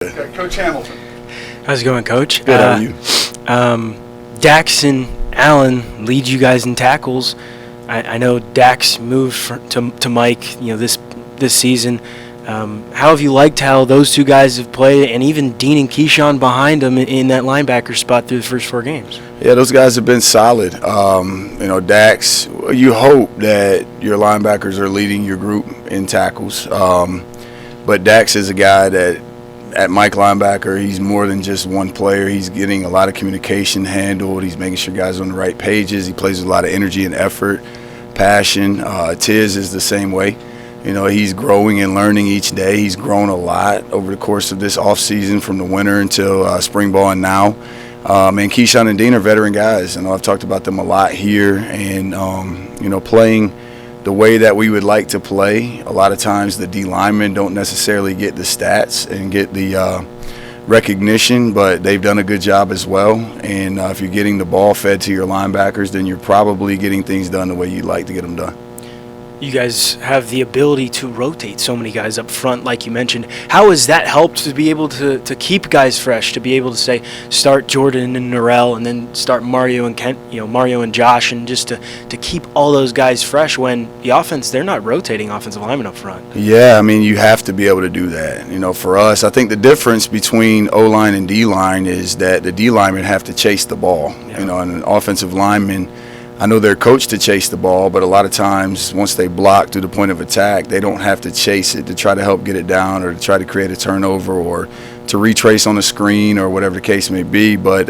Okay, Coach Hamilton. How's it going, Coach? Good, how are you? Dax and Allen lead you guys in tackles. I know Dax moved to Mike, this season. How have you liked how those two guys have played, and even Dean and Keyshawn behind them in that linebacker spot through the first 4 games? Yeah, those guys have been solid. Dax, you hope that your linebackers are leading your group in tackles. But Dax is a guy that, at Mike linebacker, he's more than just one player. He's getting a lot of communication handled. He's making sure guys are on the right pages. He plays with a lot of energy and effort, passion. Tiz is the same way. He's growing and learning each day. He's grown a lot over the course of this offseason from the winter until spring ball and now. And Keyshawn and Dean are veteran guys. I've talked about them a lot here. And, playing the way that we would like to play, a lot of times the D linemen don't necessarily get the stats and get the recognition, but they've done a good job as well. And if you're getting the ball fed to your linebackers, then you're probably getting things done the way you'd like to get them done. You guys have the ability to rotate so many guys up front, like you mentioned. How has that helped to be able to keep guys fresh, to be able to say start Jordan and Norrell and then start Mario and Kent, Mario and Josh, and just to keep all those guys fresh when the offense, they're not rotating offensive linemen up front? Yeah, you have to be able to do that. For us, I think the difference between O-line and D-line is that the D-linemen have to chase the ball. Yeah. And an offensive lineman, I know they're coached to chase the ball, but a lot of times once they block through the point of attack, they don't have to chase it to try to help get it down or to try to create a turnover or to retrace on a screen or whatever the case may be. But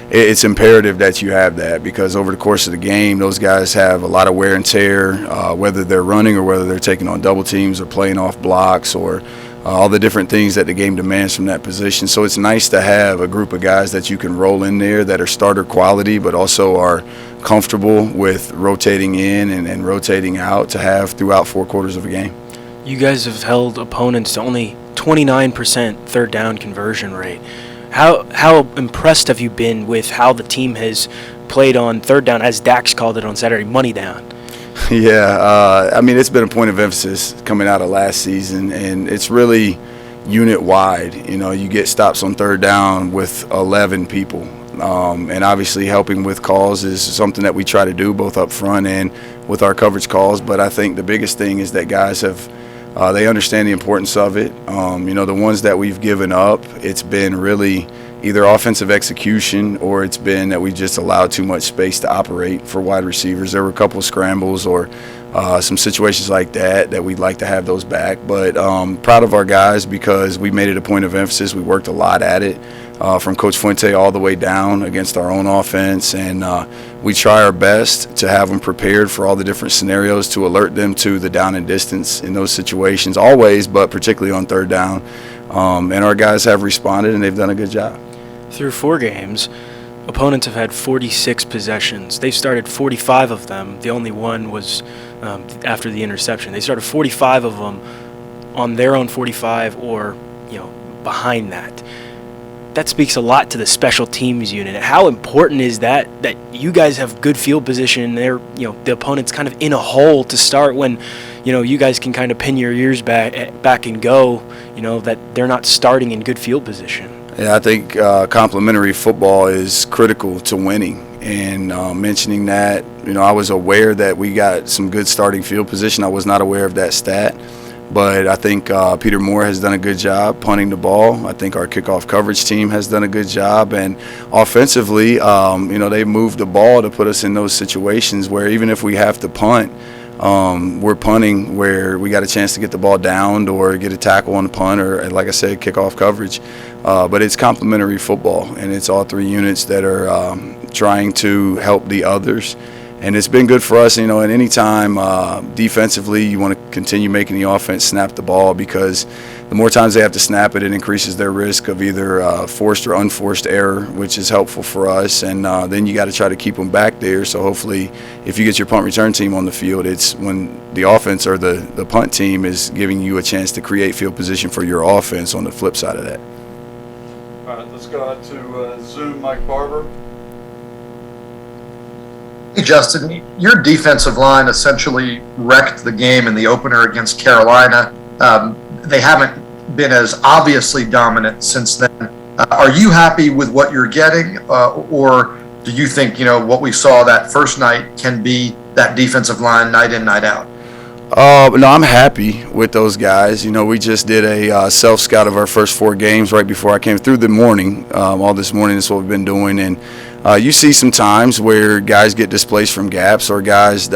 it's imperative that you have that, because over the course of the game, those guys have a lot of wear and tear, whether they're running or whether they're taking on double teams or playing off blocks or all the different things that the game demands from that position. So it's nice to have a group of guys that you can roll in there that are starter quality but also are comfortable with rotating in and rotating out to have throughout 4 quarters of a game. You guys have held opponents to only 29% third down conversion rate. How impressed have you been with how the team has played on third down, as Dax called it on Saturday, money down? Yeah, it's been a point of emphasis coming out of last season, and it's really unit-wide. You get stops on third down with 11 people, and obviously helping with calls is something that we try to do both up front and with our coverage calls. But I think the biggest thing is that guys they understand the importance of it. The ones that we've given up, it's been really either offensive execution or it's been that we just allowed too much space to operate for wide receivers. There were a couple of scrambles or some situations like that we'd like to have those back. But proud of our guys because we made it a point of emphasis. We worked a lot at it from Coach Fuente all the way down against our own offense. And we try our best to have them prepared for all the different scenarios to alert them to the down and distance in those situations always, but particularly on third down. And our guys have responded, and they've done a good job. Through 4 games, opponents have had 46 possessions. They've started 45 of them. The only one was after the interception. They started 45 of them on their own 45 or, behind that. That speaks a lot to the special teams unit. How important is that you guys have good field position? They're, the opponent's kind of in a hole to start when, you guys can kind of pin your ears back and go, that they're not starting in good field position. Yeah, I think complementary football is critical to winning. And mentioning that, I was aware that we got some good starting field position. I was not aware of that stat. But I think Peter Moore has done a good job punting the ball. I think our kickoff coverage team has done a good job. And offensively, they moved the ball to put us in those situations where even if we have to punt, we're punting where we got a chance to get the ball downed or get a tackle on the punt or, like I said, kickoff coverage. But it's complementary football, and it's all 3 units that are trying to help the others. And it's been good for us, and any time defensively you want to continue making the offense snap the ball, because the more times they have to snap it, it increases their risk of either forced or unforced error, which is helpful for us. And then you got to try to keep them back there. So hopefully if you get your punt return team on the field, it's when the offense or the punt team is giving you a chance to create field position for your offense on the flip side of that. All right, let's go out to Zoom, Mike Barber. Hey, Justin, your defensive line essentially wrecked the game in the opener against Carolina. They haven't been as obviously dominant since then. Are you happy with what you're getting, or do you think, what we saw that first night can be that defensive line night in, night out? No, I'm happy with those guys. We just did a self-scout of our first 4 games right before I came through the morning. All this morning is what we've been doing. And you see some times where guys get displaced from gaps, or guys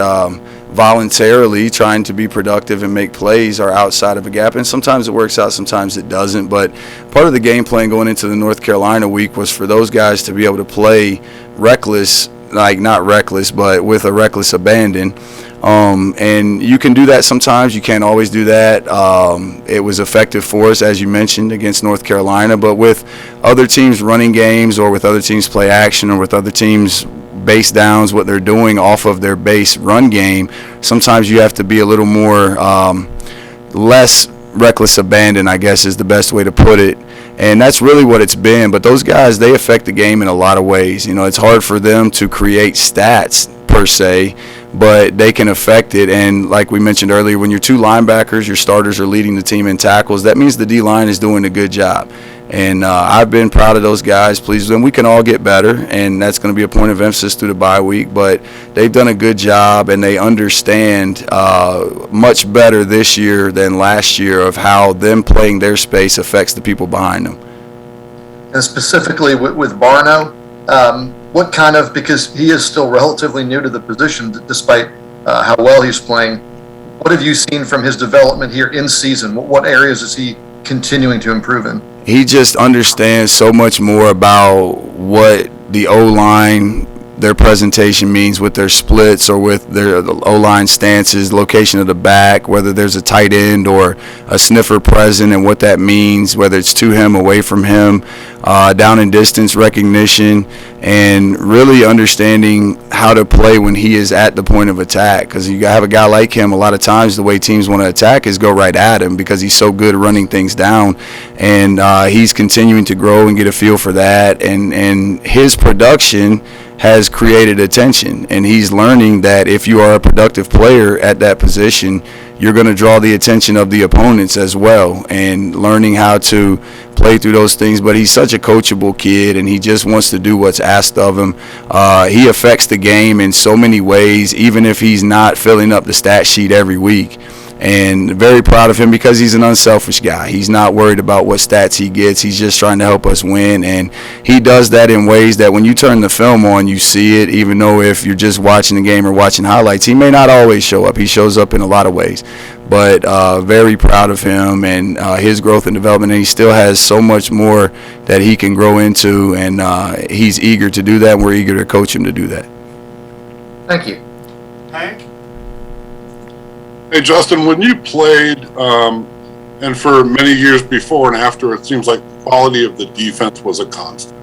voluntarily trying to be productive and make plays are outside of a gap. And sometimes it works out, sometimes it doesn't. But part of the game plan going into the North Carolina week was for those guys to be able to play reckless, like not reckless, but with a reckless abandon. And you can do that sometimes. You can't always do that. It was effective for us, as you mentioned, against North Carolina. But with other teams running games, or with other teams play action, or with other teams base downs, what they're doing off of their base run game, sometimes you have to be a little more less reckless abandon, I guess is the best way to put it. And that's really what it's been. But those guys, they affect the game in a lot of ways. It's hard for them to create stats per se, but they can affect it. And like we mentioned earlier, when your 2 linebackers, your starters, are leading the team in tackles, that means the D-line is doing a good job. And I've been proud of those guys, pleased with them. We can all get better, and that's going to be a point of emphasis through the bye week. But they've done a good job, and they understand much better this year than last year of how them playing their space affects the people behind them. And specifically with Barno, what kind of, because he is still relatively new to the position despite how well he's playing, what have you seen from his development here in season? What areas is he continuing to improve in? He just understands so much more about what the O-line, their presentation means with their splits, or with their O-line stances, location of the back, whether there's a tight end or a sniffer present, and what that means, whether it's to him, away from him, down and distance recognition, and really understanding how to play when he is at the point of attack. Because you have a guy like him, a lot of times the way teams want to attack is go right at him, because he's so good at running things down. And he's continuing to grow and get a feel for that. And his production has created attention, and he's learning that if you are a productive player at that position, you're going to draw the attention of the opponents as well, and learning how to play through those things. But he's such a coachable kid, and he just wants to do what's asked of him. He affects the game in so many ways, even if he's not filling up the stat sheet every week. And very proud of him, because he's an unselfish guy. He's not worried about what stats he gets. He's just trying to help us win. And he does that in ways that when you turn the film on, you see it, even though if you're just watching the game or watching highlights, he may not always show up. He shows up in a lot of ways. But very proud of him and his growth and development. And he still has so much more that he can grow into. And he's eager to do that, and we're eager to coach him to do that. Thank you. Hank? Hey, Justin, when you played, and for many years before and after, it seems like the quality of the defense was a constant.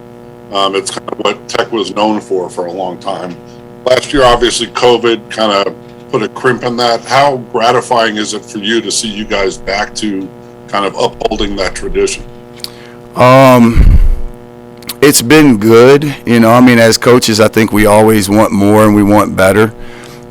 It's kind of what Tech was known for a long time. Last year, obviously, COVID kind of put a crimp in that. How gratifying is it for you to see you guys back to kind of upholding that tradition? It's been good. As coaches, I think we always want more and we want better.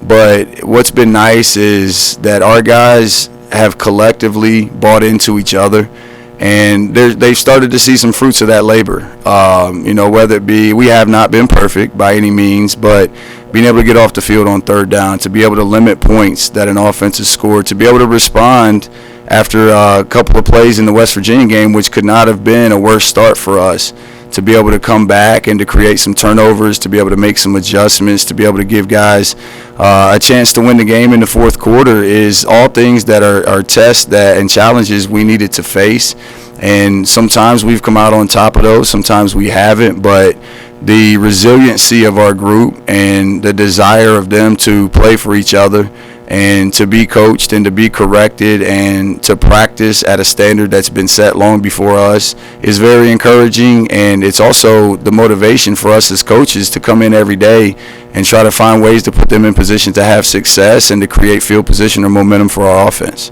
But what's been nice is that our guys have collectively bought into each other, and they've started to see some fruits of that labor. Whether it be, we have not been perfect by any means, but being able to get off the field on third down, to be able to limit points that an offense has scored, to be able to respond after a couple of plays in the West Virginia game, which could not have been a worse start for us, to be able to come back and to create some turnovers, to be able to make some adjustments, to be able to give guys a chance to win the game in the fourth quarter, is all things that are tests and challenges we needed to face. And sometimes we've come out on top of those, sometimes we haven't, but the resiliency of our group and the desire of them to play for each other and to be coached and to be corrected and to practice at a standard that's been set long before us is very encouraging. And it's also the motivation for us as coaches to come in every day and try to find ways to put them in position to have success and to create field position or momentum for our offense.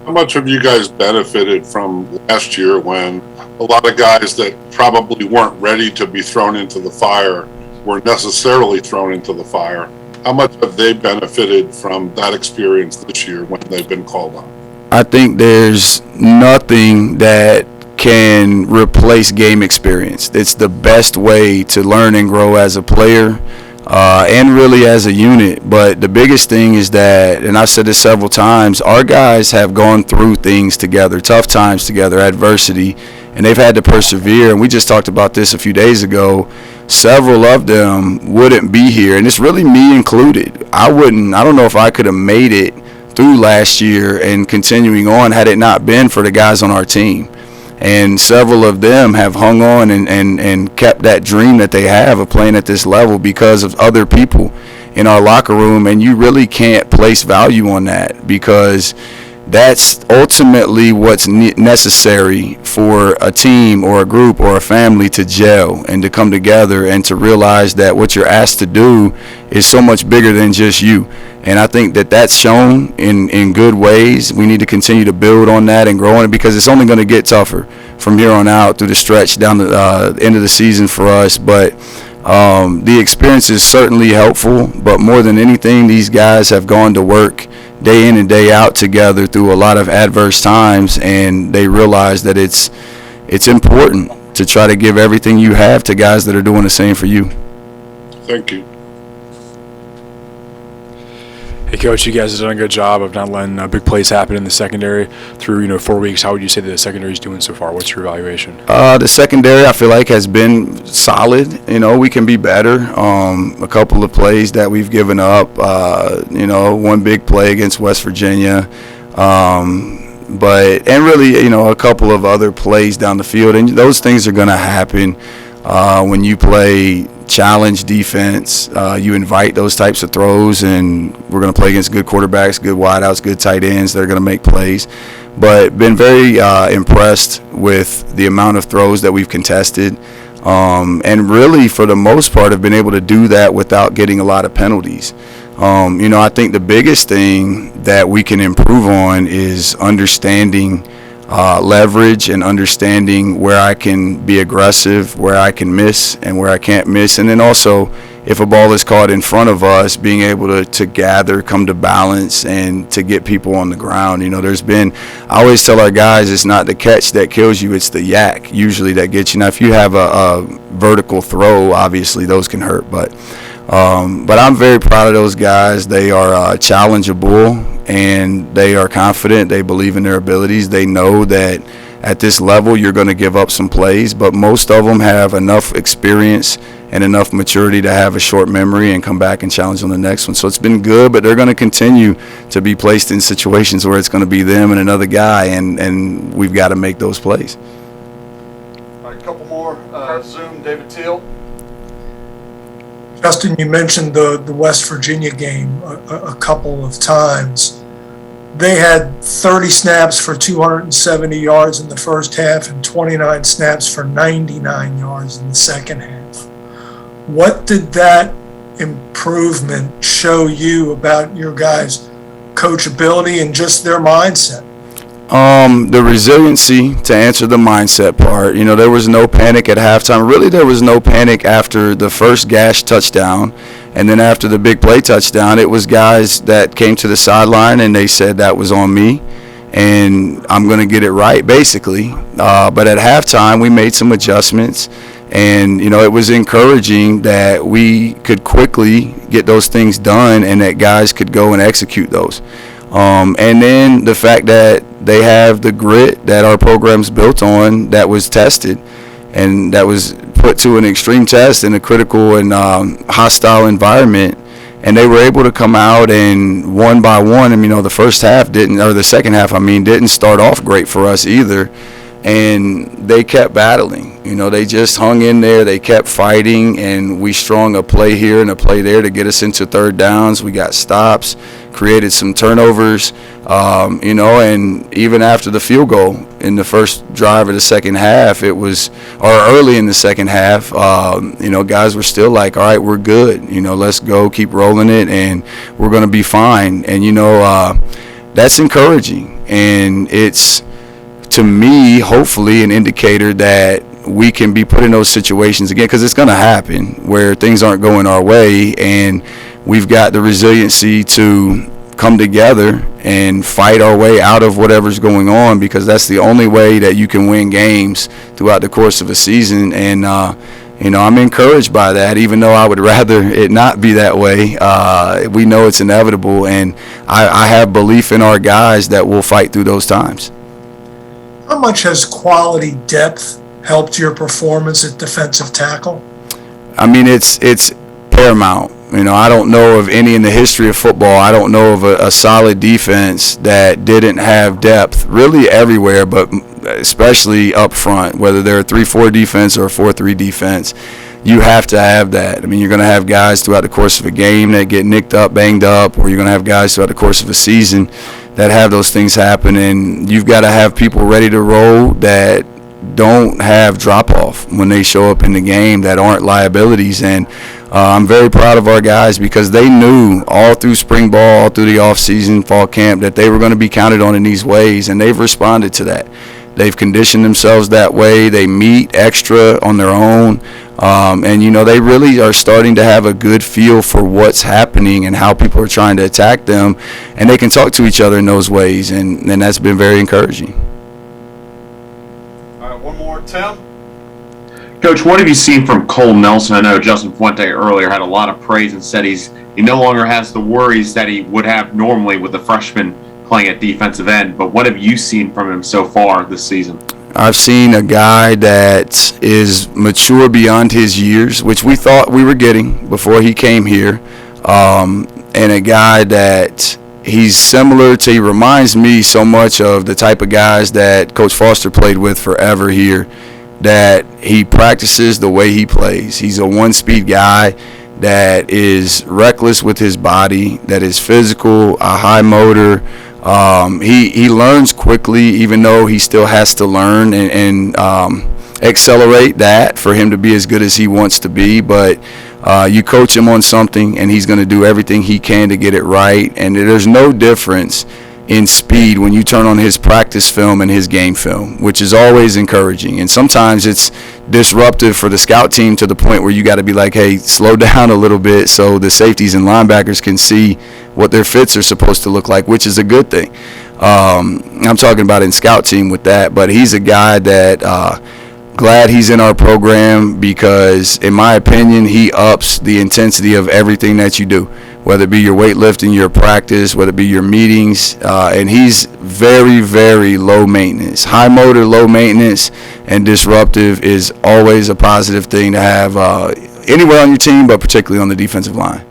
How much have you guys benefited from last year when a lot of guys that probably weren't ready to be thrown into the fire were necessarily thrown into the fire? How much have they benefited from that experience this year when they've been called on? I think there's nothing that can replace game experience. It's the best way to learn and grow as a player, and really as a unit. But the biggest thing is that, and I've said this several times, our guys have gone through things together, tough times together, adversity, and they've had to persevere. And we just talked about this a few days ago. Several of them wouldn't be here, and it's really me included. I don't know if I could have made it through last year and continuing on had it not been for the guys on our team. And several of them have hung on and kept that dream that they have of playing at this level because of other people in our locker room. And you really can't place value on that, because that's ultimately what's necessary for a team or a group or a family to gel and to come together and to realize that what you're asked to do is so much bigger than just you. And I think that that's shown in good ways. We need to continue to build on that and grow on it, because it's only going to get tougher from here on out through the stretch down the end of the season for us. But the experience is certainly helpful. But more than anything, these guys have gone to work day in and day out together through a lot of adverse times, and they realize that it's important to try to give everything you have to guys that are doing the same for you. Thank you. Hey, Coach, you guys have done a good job of not letting big plays happen in the secondary through 4 weeks. How would you say that the secondary is doing so far? What's your evaluation? The secondary, I feel like, has been solid. We can be better. A couple of plays that we've given up. One big play against West Virginia, and really, a couple of other plays down the field. And those things are going to happen when you play challenge defense. You invite those types of throws, and we're going to play against good quarterbacks, good wideouts, good tight ends that are going to make plays. But been very impressed with the amount of throws that we've contested, and really for the most part have been able to do that without getting a lot of penalties. I think the biggest thing that we can improve on is understanding leverage and understanding where I can be aggressive, where I can miss, and where I can't miss. And then also, if a ball is caught in front of us, being able to gather, come to balance, and to get people on the ground. I always tell our guys, it's not the catch that kills you, it's the yak usually that gets you. Now, if you have a vertical throw, obviously those can hurt, but I'm very proud of those guys. They are challengeable, and they are confident. They believe in their abilities. They know that at this level you're going to give up some plays, but most of them have enough experience and enough maturity to have a short memory and come back and challenge on the next one. So it's been good, but they're going to continue to be placed in situations where it's going to be them and another guy, and we've got to make those plays. All right, a couple more. Zoom, David Teal. Justin, you mentioned the West Virginia game a couple of times. They had 30 snaps for 270 yards in the first half and 29 snaps for 99 yards in the second half. What did that improvement show you about your guys' coachability and just their mindset? The resiliency, to answer the mindset part. There was no panic at halftime. Really, there was no panic after the first gash touchdown. And then after the big play touchdown, it was guys that came to the sideline and they said that was on me and I'm going to get it right, basically. But at halftime, we made some adjustments. And, it was encouraging that we could quickly get those things done and that guys could go and execute those. And then the fact that they have the grit that our program's built on, that was tested and that was put to an extreme test in a critical and hostile environment. And they were able to come out and one by one, the first half the second half, didn't start off great for us either. And they kept battling. They just hung in there. They kept fighting, and we strung a play here and a play there to get us into third downs. We got stops, created some turnovers, and even after the field goal in the first drive of the second half, early in the second half, guys were still like, all right, we're good. Let's go, keep rolling it, and we're going to be fine. And, that's encouraging, and it's, to me, hopefully an indicator that we can be put in those situations again, because it's going to happen where things aren't going our way, and we've got the resiliency to come together and fight our way out of whatever's going on, because that's the only way that you can win games throughout the course of a season. And I'm encouraged by that, even though I would rather it not be that way. We know it's inevitable, and I have belief in our guys that will fight through those times. How much has quality depth helped your performance at defensive tackle? I mean, it's paramount. I don't know of any in the history of football. I don't know of a solid defense that didn't have depth really everywhere, but especially up front, whether they're a 3-4 defense or a 4-3 defense. You have to have that. I mean, you're going to have guys throughout the course of a game that get nicked up, banged up, or you're going to have guys throughout the course of a season that have those things happen, and you've got to have people ready to roll that don't have drop-off when they show up in the game, that aren't liabilities. And I'm very proud of our guys, because they knew all through spring ball, all through the off-season, fall camp, that they were going to be counted on in these ways, and they've responded to that. They've conditioned themselves that way. They meet extra on their own. And they really are starting to have a good feel for what's happening and how people are trying to attack them, and they can talk to each other in those ways, and that's been very encouraging. All right, one more, Tim. Coach, what have you seen from Cole Nelson? I know Justin Fuente earlier had a lot of praise and said he no longer has the worries that he would have normally with the freshman playing at defensive end, but what have you seen from him so far this season? I've seen a guy that is mature beyond his years, which we thought we were getting before he came here, and a guy that he reminds me so much of the type of guys that Coach Foster played with forever here, that he practices the way he plays. He's a one-speed guy that is reckless with his body, that is physical, a high motor. He learns quickly, even though he still has to learn and accelerate that for him to be as good as he wants to be. But you coach him on something, and he's going to do everything he can to get it right. And there's no difference in speed when you turn on his practice film and his game film, which is always encouraging. And sometimes it's disruptive for the scout team to the point where you got to be like, hey, slow down a little bit so the safeties and linebackers can see what their fits are supposed to look like, which is a good thing. I'm talking about in scout team with that, but he's a guy that glad he's in our program, because in my opinion he ups the intensity of everything that you do, whether it be your weightlifting, your practice, whether it be your meetings, and he's very, very low maintenance. High motor, low maintenance, and disruptive is always a positive thing to have anywhere on your team, but particularly on the defensive line.